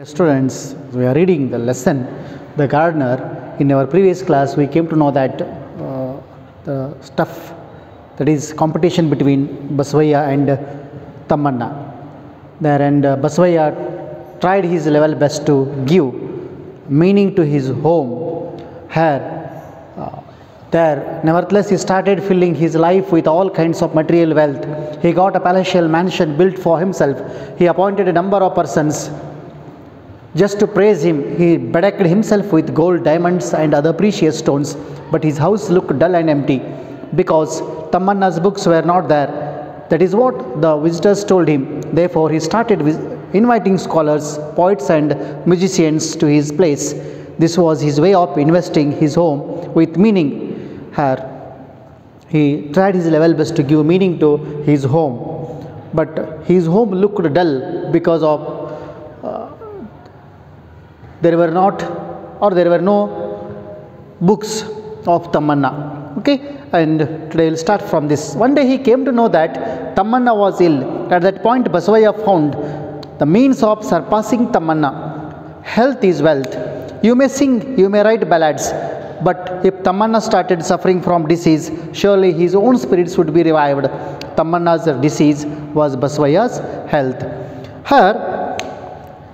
Students, we are reading the lesson The Gardener. In our previous class, we came to know that the stuff, that is competition between Basavaya and Tammanna. There and Basavaya tried his level best to give meaning to his home. There, nevertheless, he started filling his life with all kinds of material wealth. He got a palatial mansion built for himself. He appointed a number of persons just to praise him. He bedecked himself with gold, diamonds and other precious stones, but his house looked dull and empty because Tammanna's books were not there. That is what the visitors told him. Therefore, he started inviting scholars, poets and musicians to his place. This was his way of investing his home with meaning. He tried his level best to give meaning to his home, but his home looked dull because of there were no books of Tammanna. Okay, and today we'll start from this. One day he came to know that Tammanna was ill. At that point, Basavaya found the means of surpassing Tammanna. Health is wealth. You may sing, you may write ballads, but if Tammanna started suffering from disease, surely his own spirits would be revived. Tammanna's disease was Basavaya's health.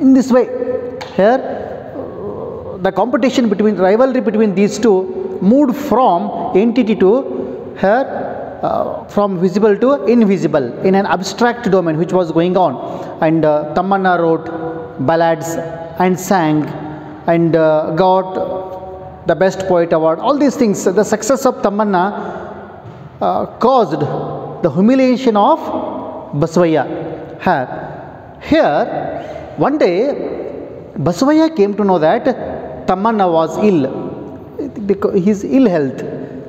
In this way, the competition rivalry between these two moved from entity to from visible to invisible in an abstract domain which was going on. And Tammanna wrote ballads and sang and got the best poet award. All these things, the success of Tammanna caused the humiliation of Basavaya. Here, one day, Basavaya came to know that Tammanna was ill, because his ill health.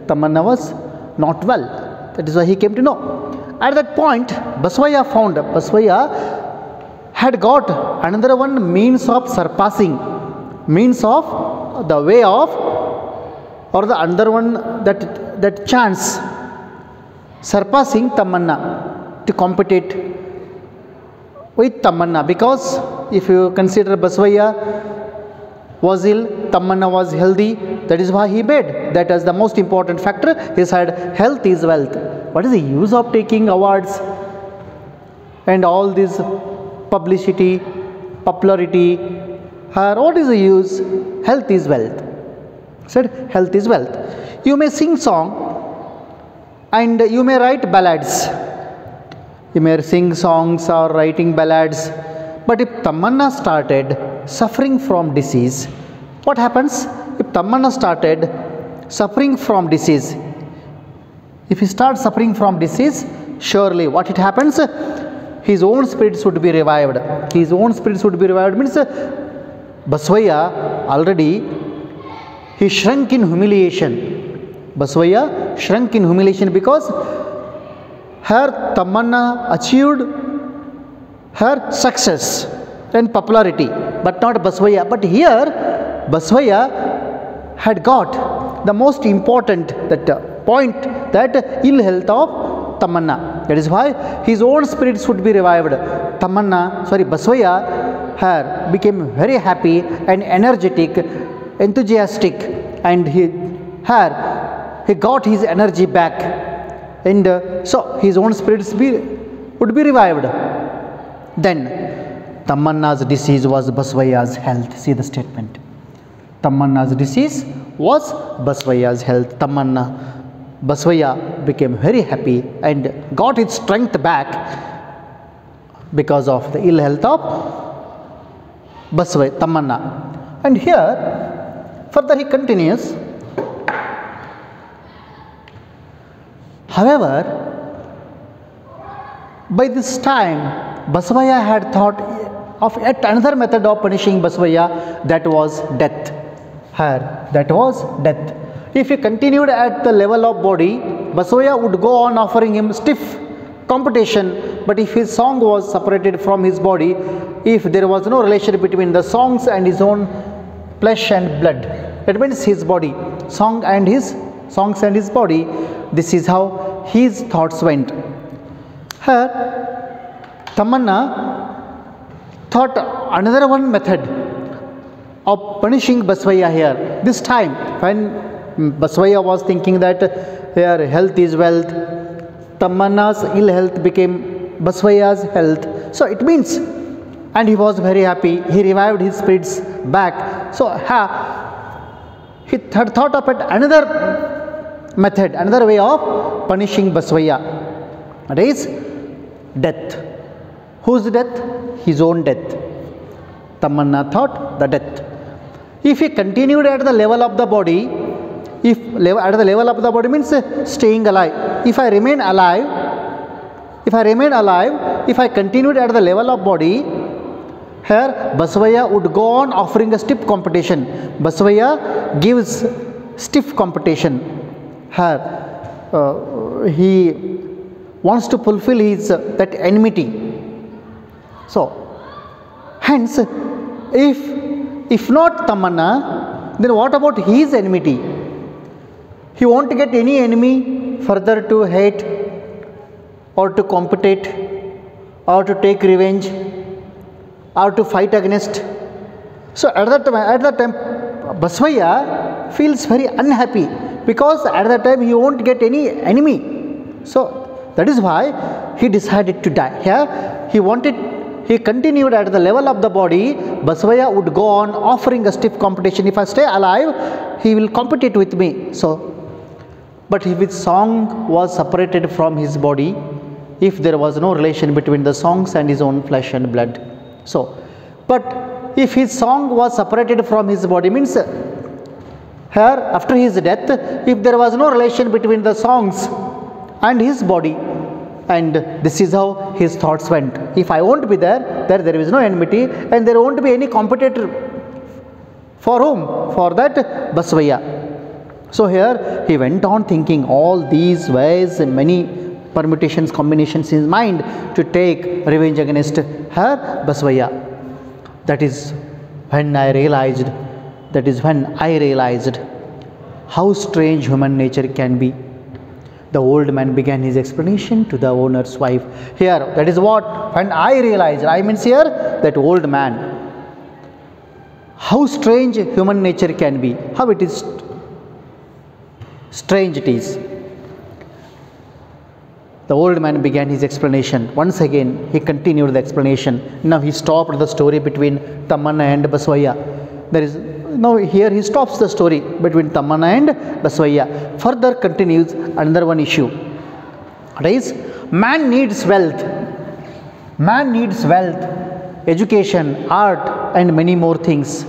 Tammanna was not well. That is why he came to know. At that point, Basavaya found had got another one means of surpassing, means of the way of, or the another one that chance surpassing Tammanna, to compete with Tammanna. Because if you consider Basavaya was ill, Tammanna was healthy, that is why he made that as the most important factor. He said health is wealth. What is the use of taking awards and all this publicity, popularity? What is the use? Health is wealth. Said health is wealth. You may sing song and you may write ballads. You may sing songs or writing ballads. But if Tammanna started suffering from disease, what happens? If Tammanna started suffering from disease, if he starts suffering from disease, surely what it happens? His own spirits would be revived. His own spirits would be revived means Basavaya already, he shrunk in humiliation. Basavaya shrunk in humiliation because her Tammanna achieved her success and popularity, but not Basavaya. But here, Basavaya had got the most important point, that ill health of Tammanna. That is why his own spirits would be revived. Basavaya became very happy and energetic, enthusiastic, and he got his energy back, and so his own spirits would be revived. Then Tammanna's disease was Basavaya's health. See the statement. Tammanna's disease was Basavaya's health. Basavaya became very happy and got its strength back because of the ill health of Tammanna. And here, further he continues. However, by this time, Basavaya had thought of yet another method of punishing Basavaya, that was death. That was death. If he continued at the level of body, Basavaya would go on offering him stiff competition. But if his song was separated from his body, if there was no relation between the songs and his own flesh and blood, that means his body, songs and his body, this is how his thoughts went. Tammanna thought another one method of punishing Basavaya here. This time when Basavaya was thinking that here health is wealth, Tammanna's ill health became Basavaya's health. So it means, and he was very happy, he revived his spirits back. So he had thought of it another method, another way of punishing Basavaya. That is death. Whose death? His own death. Tammanna thought the death. If he continued at the level of the body, at the level of the body means staying alive. If I remain alive, if I continued at the level of body, here Basavaya would go on offering a stiff competition. Basavaya gives stiff competition. Here he wants to fulfill his that enmity. So hence, if not Tamanna, then what about his enmity? He won't get any enemy further to hate or to compete or to take revenge or to fight against. So at that time Basavaya feels very unhappy because at that time he won't get any enemy. So that is why he decided to die. Here he continued at the level of the body. Basavaya would go on offering a stiff competition. If I stay alive, he will compete with me. So, but if his song was separated from his body, if there was no relation between the songs and his own flesh and blood. So, but if his song was separated from his body, means here after his death, if there was no relation between the songs and his body, and this is how his thoughts went. If I won't be there is no enmity and there won't be any competitor. For whom? For that Basavaya. So here he went on thinking all these ways and many permutations, combinations in his mind to take revenge against her Basavaya. That is when I realized how strange human nature can be. The old man began his explanation to the owner's wife. Here, that is what, when I realized, I means here, that old man. How strange human nature can be. How it is strange it is. The old man began his explanation. Once again, he continued the explanation. Now he stopped the story between Tamanna and Basavaya. Now here he stops the story between Tamanna and Basavaya. Further continues another one issue. That is, man needs wealth. Man needs wealth, education, art and many more things.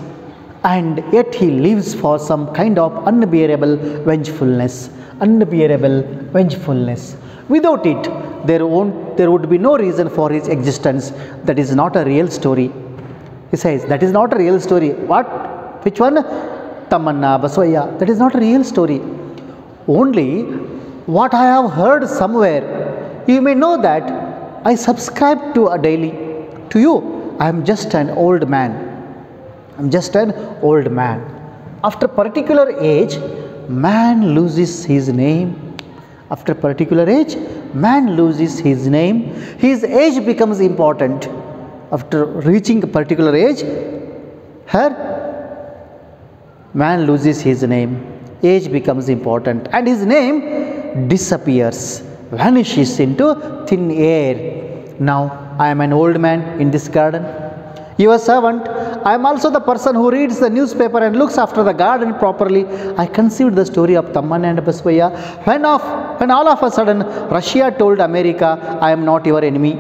And yet he lives for some kind of unbearable vengefulness. Unbearable vengefulness. Without it, there would be no reason for his existence. That is not a real story. He says, that is not a real story. What? Which one? Tamanna, Basavaya. That is not a real story. Only what I have heard somewhere. You may know that I subscribe to a daily. To you, I am just an old man. I am just an old man. After a particular age, man loses his name. After a particular age, man loses his name. His age becomes important. After reaching a particular age, man loses his name. Age becomes important. And his name disappears, vanishes into thin air. Now, I am an old man in this garden. Your servant, I am also the person who reads the newspaper and looks after the garden properly. I conceived the story of Tamanna and Basavaya when all of a sudden Russia told America, I am not your enemy.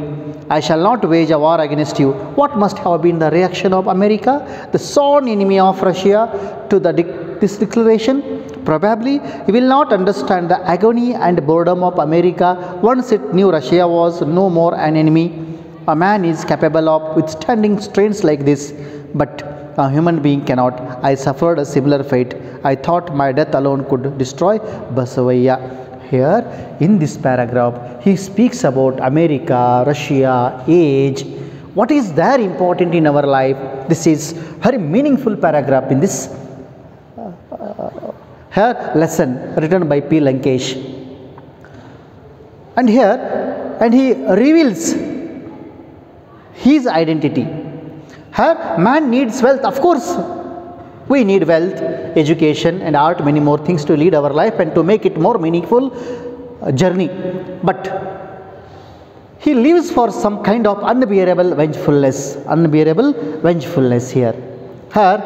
I shall not wage a war against you. What must have been the reaction of America, the sworn enemy of Russia, to this declaration? Probably you will not understand the agony and boredom of America once it knew Russia was no more an enemy. A man is capable of withstanding strains like this, but a human being cannot. I suffered a similar fate. I thought my death alone could destroy Basavaya. Here in this paragraph, he speaks about America, Russia, age. What is there important in our life? This is very meaningful paragraph in this lesson written by P. Lankesh. And here, he reveals his identity. Here, man needs wealth. Of course, we need wealth, education and art, many more things to lead our life and to make it more meaningful journey. But he lives for some kind of unbearable vengefulness here. Here,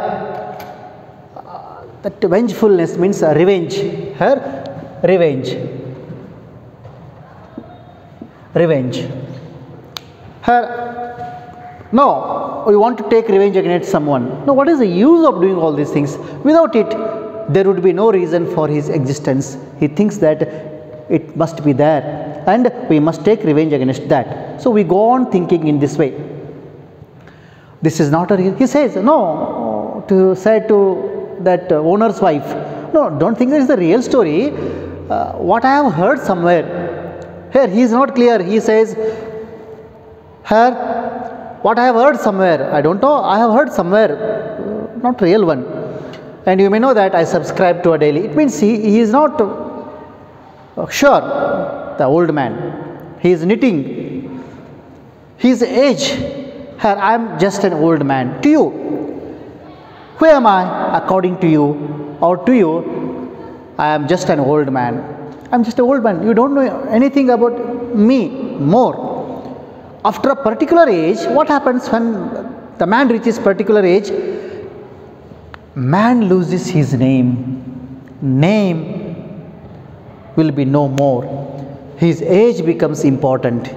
that vengefulness means revenge. Here, revenge. Here, no, we want to take revenge against someone. No, what is the use of doing all these things? Without it, there would be no reason for his existence. He thinks that it must be there and we must take revenge against that. So we go on thinking in this way. This is not a real, he says, no, to say to that owner's wife, no, don't think this is the real story. What I have heard somewhere, here he is not clear, he says, here, what I have heard somewhere, I don't know, I have heard somewhere, not real one. And you may know that I subscribe to a daily. It means he is not sure, the old man. He is knitting. His age, here I am just an old man. To you, who am I according to you, or to you, I am just an old man. I am just an old man. You don't know anything about me more. After a particular age, what happens when the man reaches particular age? Man loses his name. Name will be no more. His age becomes important.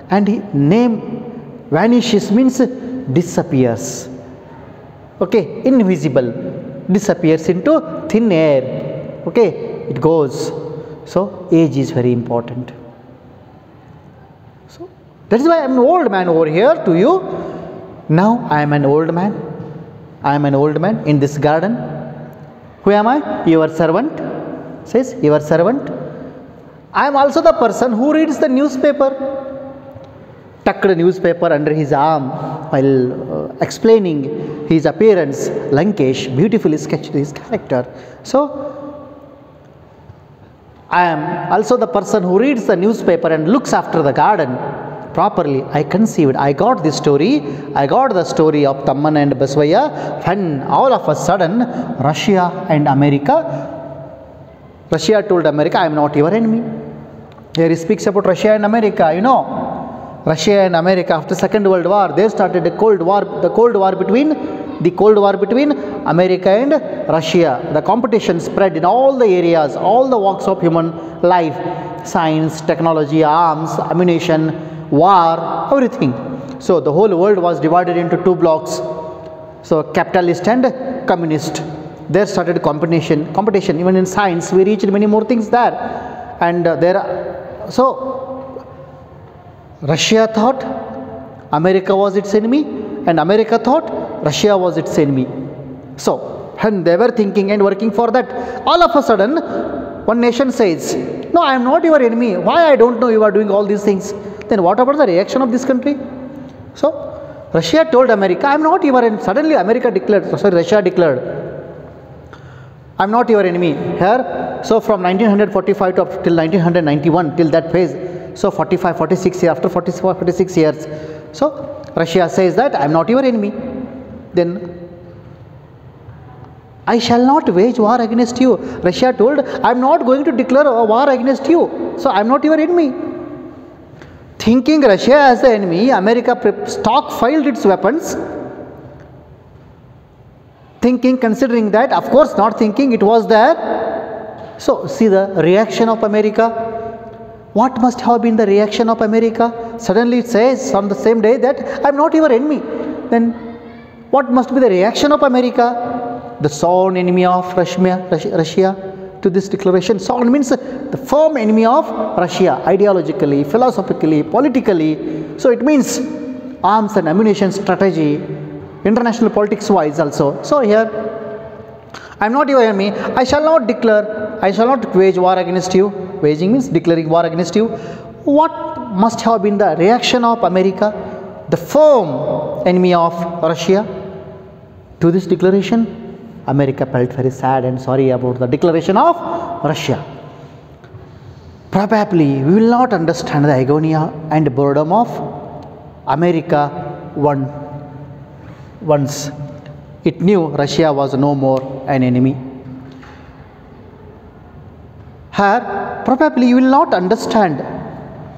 And name vanishes means disappears. Okay, invisible, disappears into thin air. Okay, it goes. So age is very important. So that is why I am an old man over here to you. Now I am an old man. I am an old man in this garden. Who am I? Your servant. Says your servant. I am also the person who reads the newspaper. Tucked the newspaper under his arm while explaining his appearance. Lankesh beautifully sketched his character. So I am also the person who reads the newspaper and looks after the garden properly. I conceived, I got this story, I got the story of Tamman and Basavaya when all of a sudden Russia told America, I am not your enemy. Here he speaks about Russia and America, you know. Russia and America after Second World War, they started a Cold War between America and Russia. The competition spread in all the areas, all the walks of human life, science, technology, arms, ammunition, war, everything. So the whole world was divided into two blocks. So capitalist and communist. There started competition. Even in science, we reached many more things there. And so Russia thought America was its enemy, and America thought Russia was its enemy. So when they were thinking and working for that, all of a sudden one nation says, no, I am not your enemy. Why? I don't know you are doing all these things. Then what about the reaction of this country? So Russia told America, I am not your enemy. Suddenly Russia declared, I am not your enemy. Here, so from 1945 to till 1991, till that phase, so 46 years, after 46 years, so Russia says that I am not your enemy. Then I shall not wage war against you. Russia told, I am not going to declare a war against you. So I am not your enemy. Thinking Russia as the enemy, America stockpiled its weapons. Considering that, of course not thinking it was there. So see the reaction of America. What must have been the reaction of America? Suddenly it says on the same day that I am not your enemy. Then what must be the reaction of America? The sworn enemy of Russia to this declaration. Sworn means the firm enemy of Russia, ideologically, philosophically, politically. So it means arms and ammunition strategy, international politics wise also. So here, I am not your enemy. I shall not wage war against you. Waging means declaring war against you. What must have been the reaction of America, the firm enemy of Russia, to this declaration? America felt very sad and sorry about the declaration of Russia. Probably we will not understand the agony and boredom of America once it knew Russia was no more an enemy. Here, probably you will not understand.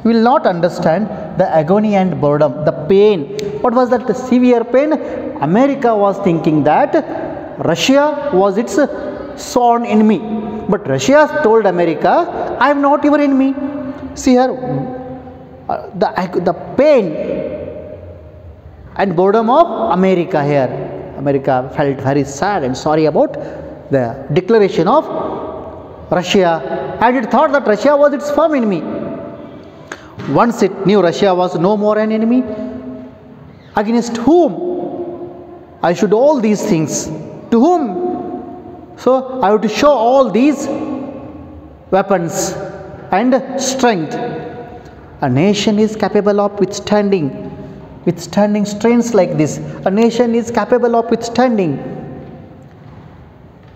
You will not understand the agony and boredom, the pain. What was that severe pain? America was thinking that Russia was its sworn enemy. But Russia told America, I am not your enemy. See here, the pain and boredom of America here. America felt very sad and sorry about the declaration of Russia, and it thought that Russia was its firm enemy. Once it knew Russia was no more an enemy, against whom I should do all these things? To whom? So I have to show all these weapons and strength. A nation is capable of withstanding strains like this. A nation is capable of withstanding,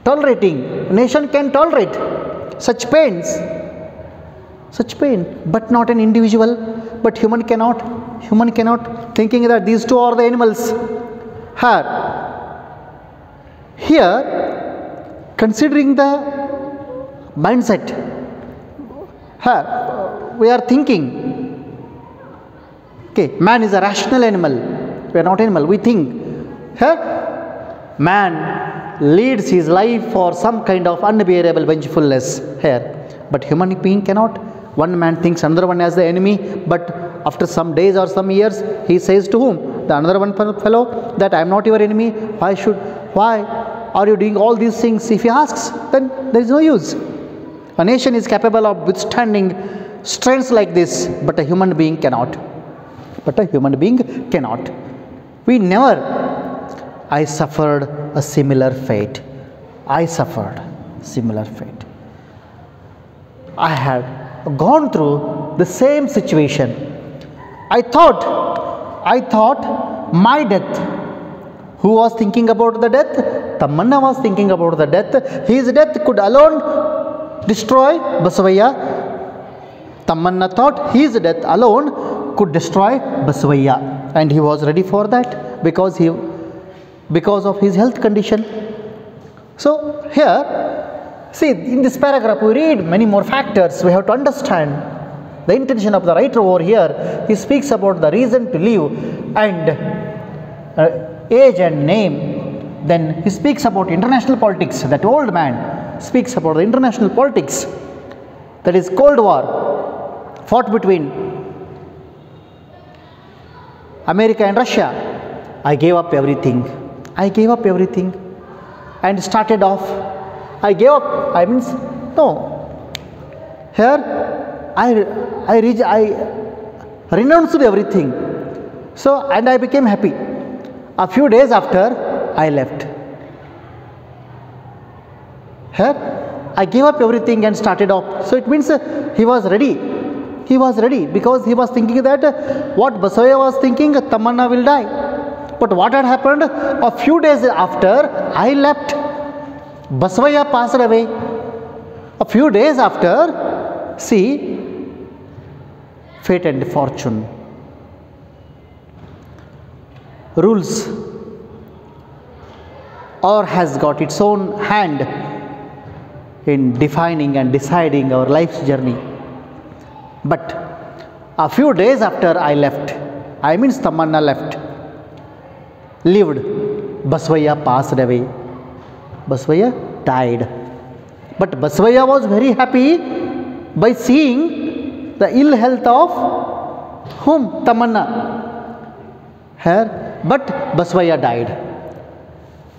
tolerating. A nation can tolerate such pain, but not an individual. But human cannot, thinking that these two are the animals. Here, considering the mindset, here we are thinking, okay, man is a rational animal. We are not animal. We think. Here, man leads his life for some kind of unbearable vengefulness here. But human being cannot. One man thinks another one as the enemy, but after some days or some years, he says to whom? The another one fellow, that I am not your enemy. Why are you doing all these things? If he asks, then there is no use. A nation is capable of withstanding strains like this, but a human being cannot. We never. I suffered a similar fate. I had gone through the same situation. I thought my death. Who was thinking about the death? Tamanna was thinking about the death. His death could alone destroy Basavaya. Tamanna thought his death alone could destroy Basavaya, and he was ready for that because of his health condition. So here, see, in this paragraph we read many more factors. We have to understand the intention of the writer over here. He speaks about the reason to live and age and name. Then he speaks about international politics. That old man speaks about the international politics. That is Cold War fought between America and Russia. I gave up everything and started off. I gave up. I means no. Here I renounced everything. So, and I became happy. A few days after I left. Here I gave up everything and started off. So it means he was ready. Because he was thinking that what Basavaya was thinking, Tamanna will die. But what had happened? A few days after I left, Basavaya passed away. A few days after, see, fate and fortune rules or has got its own hand in defining and deciding our life's journey. But a few days after I left, I means Tamanna lived, Basavaya passed away. Basavaya died. But Basavaya was very happy by seeing the ill health of whom? Tamanna. Here, but Basavaya died.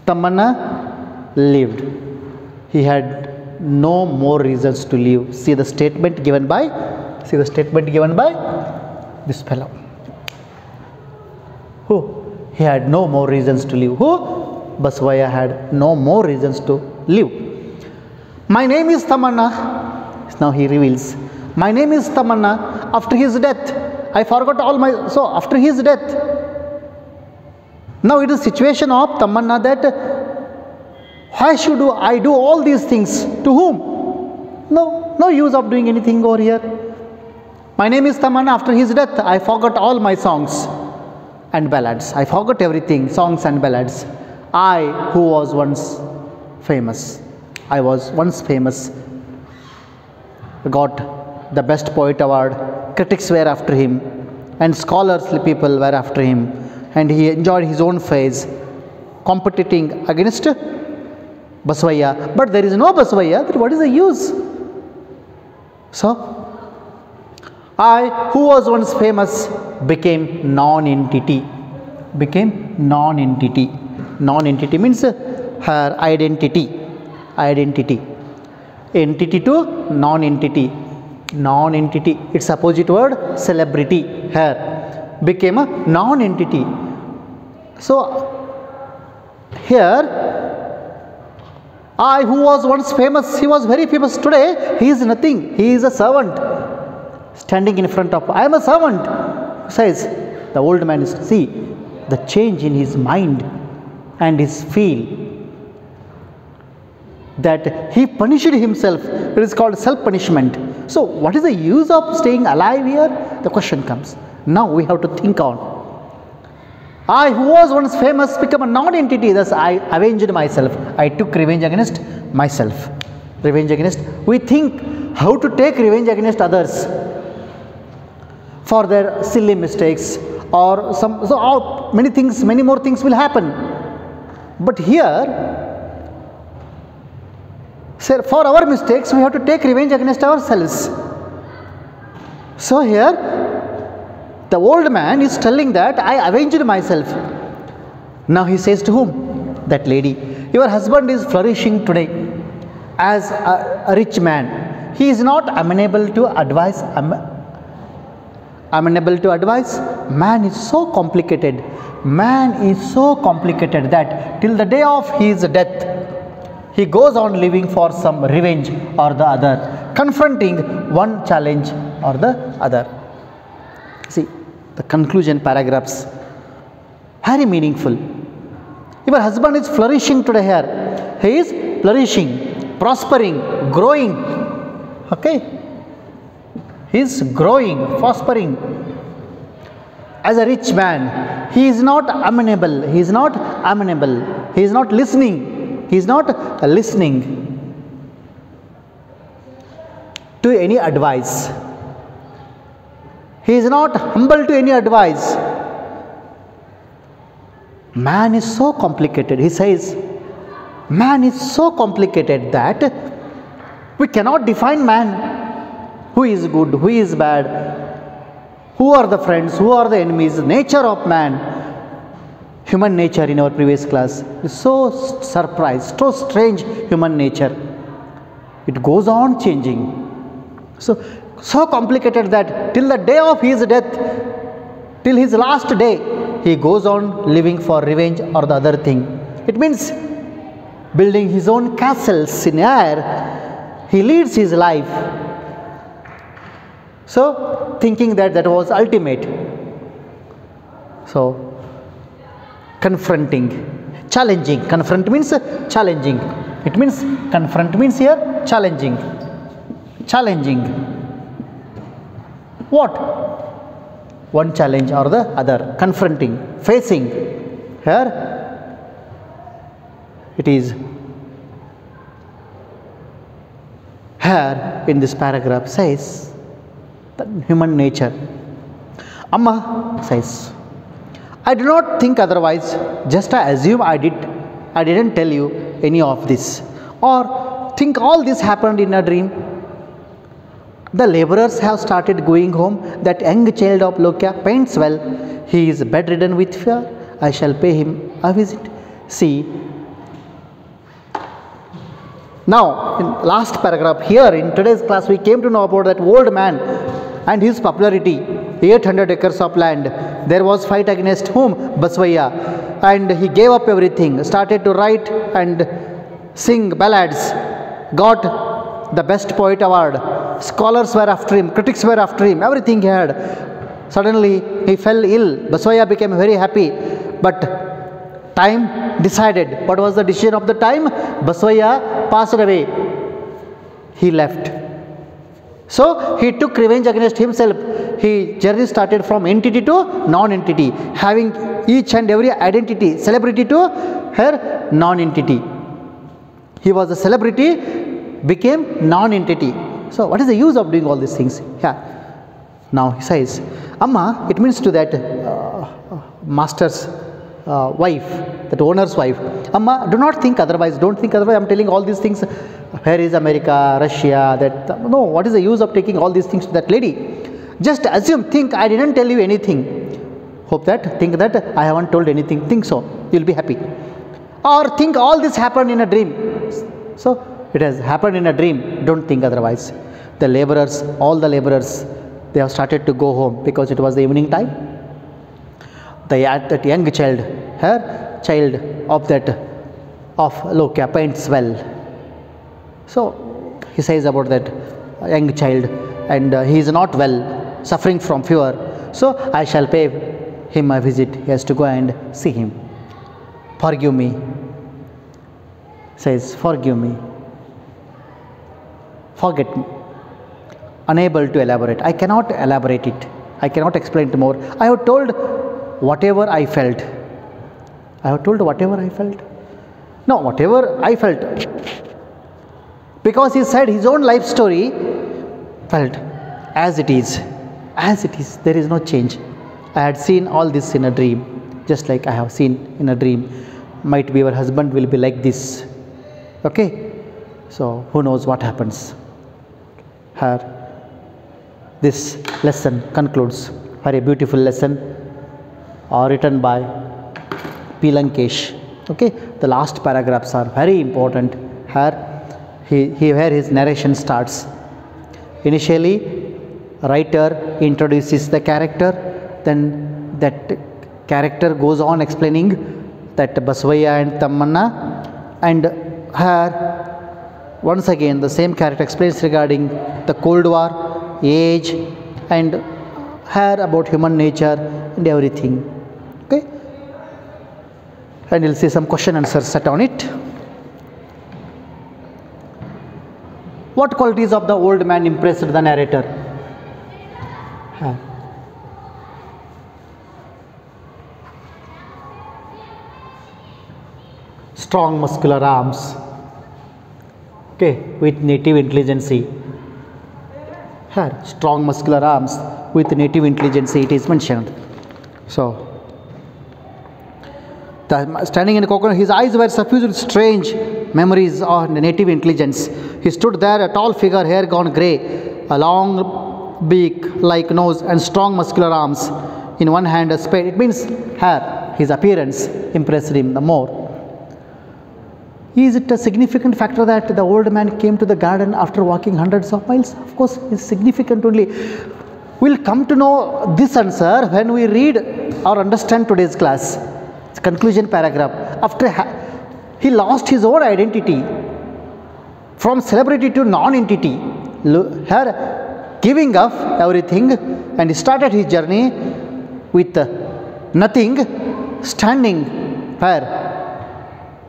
Tamanna lived. He had no more reasons to live. See the statement given by this fellow. Who? He had no more reasons to live. Who? Basavaya had no more reasons to live. My name is Tamanna. Now he reveals. My name is Tamanna. After his death, I forgot all my. So after his death. Now it is a situation of Tamanna that why should I do all these things? To whom? No use of doing anything over here. My name is Tamanna. After his death, I forgot all my songs and ballads. I forgot everything, songs and ballads. I who was once famous, I was once famous, got the best poet award. Critics were after him, and scholars people were after him, and he enjoyed his own phase, competing against Basavaya. But there is no Basavaya, then what is the use? So, I who was once famous became non-entity. Became non-entity. Non-entity means her identity. Identity. Entity to non-entity. Non-entity. Its opposite word celebrity. Her became a non-entity. So here, I who was once famous, he was very famous. Today he is nothing. He is a servant standing in front of. I am a servant, says the old man. Is see the change in his mind and his feel, that he punished himself. It is called self-punishment. So what is the use of staying alive here? The question comes. Now we have to think on. I who was once famous become a non-entity, thus I avenged myself. I took revenge against myself. Revenge against. We think how to take revenge against others for their silly mistakes or some, so many things, many more things will happen. But here, say, for our mistakes, we have to take revenge against ourselves. So here, the old man is telling that I avenged myself. Now he says to whom? That lady. Your husband is flourishing today as a rich man. He is not amenable to advice. Amenable to advice. Man is so complicated. Man is so complicated that till the day of his death, he goes on living for some revenge or the other, confronting one challenge or the other. See, the conclusion paragraphs, very meaningful. Your husband is flourishing today here. He is flourishing, prospering, growing. Okay? He is growing, prospering. As a rich man, he is not amenable. He is not amenable. He is not listening. He is not listening to any advice. He is not humble to any advice. Man is so complicated. He says, man is so complicated that we cannot define man. Who is good, who is bad, who are the friends, who are the enemies, nature of man. Human nature in our previous class is so surprised, so strange human nature. It goes on changing. So complicated that till the day of his death, till his last day, he goes on living for revenge or the other thing. It means building his own castles in air. He leads his life. So thinking that that was ultimate. So confronting, challenging. Confront means challenging. It means confront means here challenging. Challenging. What? One challenge or the other. Confronting, facing. Here it is. Here in this paragraph says the human nature. Amma says, I do not think otherwise, just I assume I didn't tell you any of this, or think all this happened in a dream. The laborers have started going home. That young child of Lokya paints well. He is bedridden with fear. I shall pay him a visit. See, now in last paragraph here in today's class we came to know about that old man and his popularity. 800 acres of land. There was fight against whom? Basavaya. And he gave up everything, started to write and sing ballads, got the best poet award. Scholars were after him, critics were after him, everything he had. Suddenly he fell ill. Basavaya became very happy, but time decided. What was the decision of the time? Basavaya passed away. He left. So he took revenge against himself. His journey started from entity to non-entity, having each and every identity, celebrity to her non-entity. He was a celebrity, became non-entity. So what is the use of doing all these things? Yeah. Now he says, Amma, it means to that master's wife, that owner's wife, Amma, do not think otherwise, don't think otherwise. I am telling all these things. Where is America, Russia, that, no, what is the use of taking all these things to that lady? Just assume, think, I didn't tell you anything. Hope that, think that I haven't told anything, think so, you will be happy. Or think all this happened in a dream. So, it has happened in a dream, don't think otherwise. The laborers, all the laborers, they have started to go home because it was the evening time. That young child, her child of that, of Lokia paints well. So, he says about that young child, and he is not well, suffering from fever. So, I shall pay him a visit. He has to go and see him. Forgive me. Says, forgive me. Forget me. Unable to elaborate. I cannot elaborate it. I cannot explain it more. I have told whatever I felt. I have told whatever I felt. No, whatever I felt. Because he said his own life story felt as it is. As it is. There is no change. I had seen all this in a dream. Just like I have seen in a dream. Might be your husband will be like this. Okay. So who knows what happens. Here. This lesson concludes. Very beautiful lesson written by P. Lankesh. Okay. The last paragraphs are very important. Here. Where his narration starts. Initially, writer introduces the character, then that character goes on explaining that Basavaya and Tammanna, and here once again the same character explains regarding the Cold War, age, and here about human nature and everything. Okay, and you'll see some question answers set on it. What qualities of the old man impressed the narrator? Strong muscular arms. Okay, with native intelligence. Here, strong muscular arms with native intelligence, it is mentioned. So, standing in a coconut, his eyes were suffused with strange memories of native intelligence. He stood there, a tall figure, hair gone grey, a long beak like nose and strong muscular arms. In one hand a spade. It means here his appearance impressed him the more. Is it a significant factor that the old man came to the garden after walking hundreds of miles? Of course, it's significant only. We'll come to know this answer when we read or understand today's class. It's conclusion paragraph. After he lost his own identity from celebrity to non-entity, here giving up everything, and he started his journey with nothing, standing where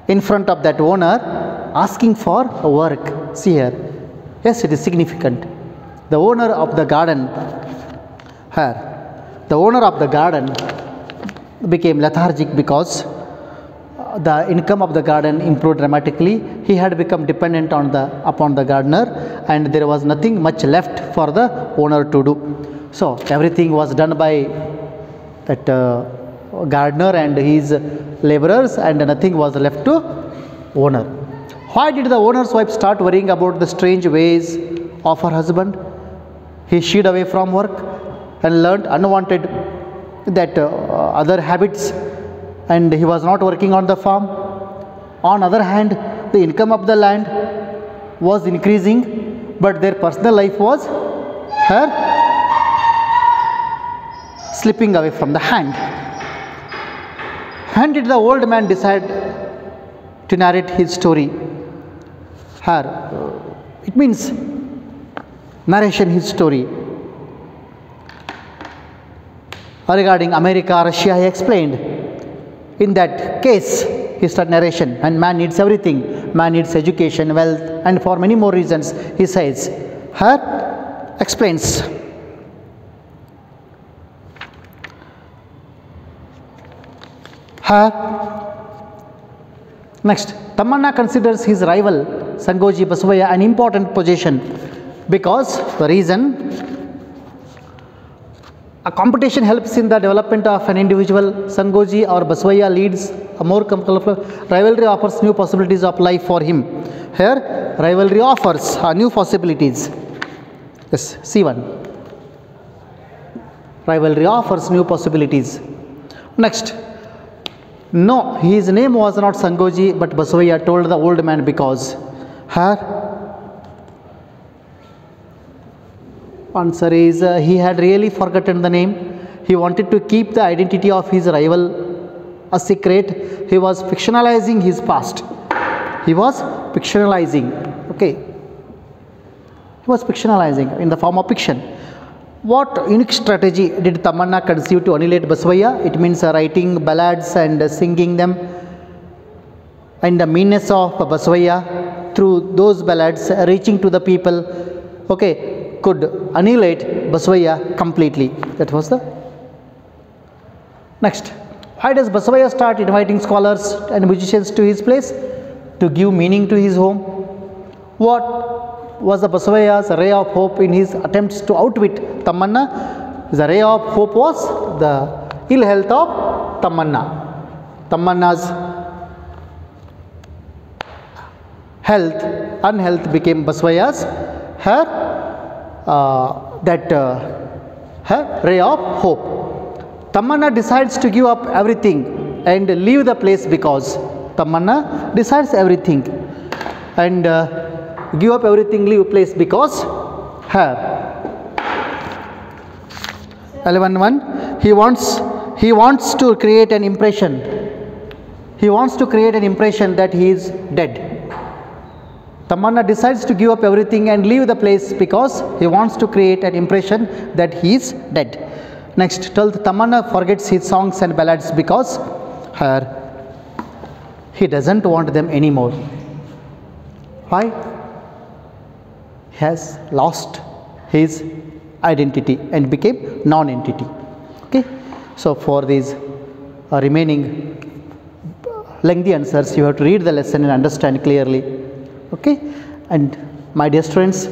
in front of that owner asking for work. See here, yes, it is significant. The owner of the garden, here, the owner of the garden became lethargic because the income of the garden improved dramatically. He had become dependent on upon the gardener, and there was nothing much left for the owner to do. So everything was done by that gardener and his laborers, and nothing was left to owner. Why did the owner's wife start worrying about the strange ways of her husband? He shied away from work and learnt unwanted that other habits, and he was not working on the farm. On other hand, the income of the land was increasing, but their personal life was slipping away from the hand. When did the old man decide to narrate his story? Here, it means narration his story. Regarding America, Russia, he explained. In that case, he started narration, and man needs everything. Man needs education, wealth, and for many more reasons, he says. Here, explains. Next, Tamanna considers his rival Sangoji Basavaya an important possession because the reason a competition helps in the development of an individual. Sangoji or Basavaya leads a more colorful rivalry offers new possibilities of life for him. Here, rivalry offers new possibilities. Yes, C1. Rivalry offers new possibilities. Next, no, his name was not Sangoji but Basavaya, told the old man because. Here, answer is he had really forgotten the name. He wanted to keep the identity of his rival a secret. He was fictionalizing his past. He was fictionalizing. Okay. He was fictionalizing in the form of fiction. What unique strategy did Tamanna conceive to annihilate Basavaya? It means writing ballads and singing them. And the meanness of Basavaya through those ballads reaching to the people, okay, could annihilate Basavaya completely. That was the. Next, why does Basavaya start inviting scholars and musicians to his place? To give meaning to his home. What was the Basavaya's ray of hope in his attempts to outwit Tamanna? The ray of hope was the ill health of Tamanna. Tamanna's unhealth became Basavaya's her ray of hope. Tamanna decides to give up everything and leave the place because. Tamanna decides everything and give up everything, leave place because her. 11.1. He wants to create an impression. He wants to create an impression that he is dead. Tamanna decides to give up everything and leave the place because he wants to create an impression that he is dead. Next, 12th. Tamanna forgets his songs and ballads because he doesn't want them anymore. Why? He has lost his identity and became non-entity. Okay. So for these remaining lengthy answers, you have to read the lesson and understand clearly. Okay. And my dear students,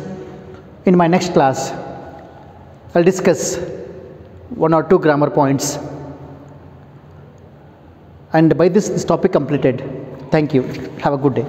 in my next class, I'll discuss 1 or 2 grammar points. And by this topic completed. Thank you. Have a good day.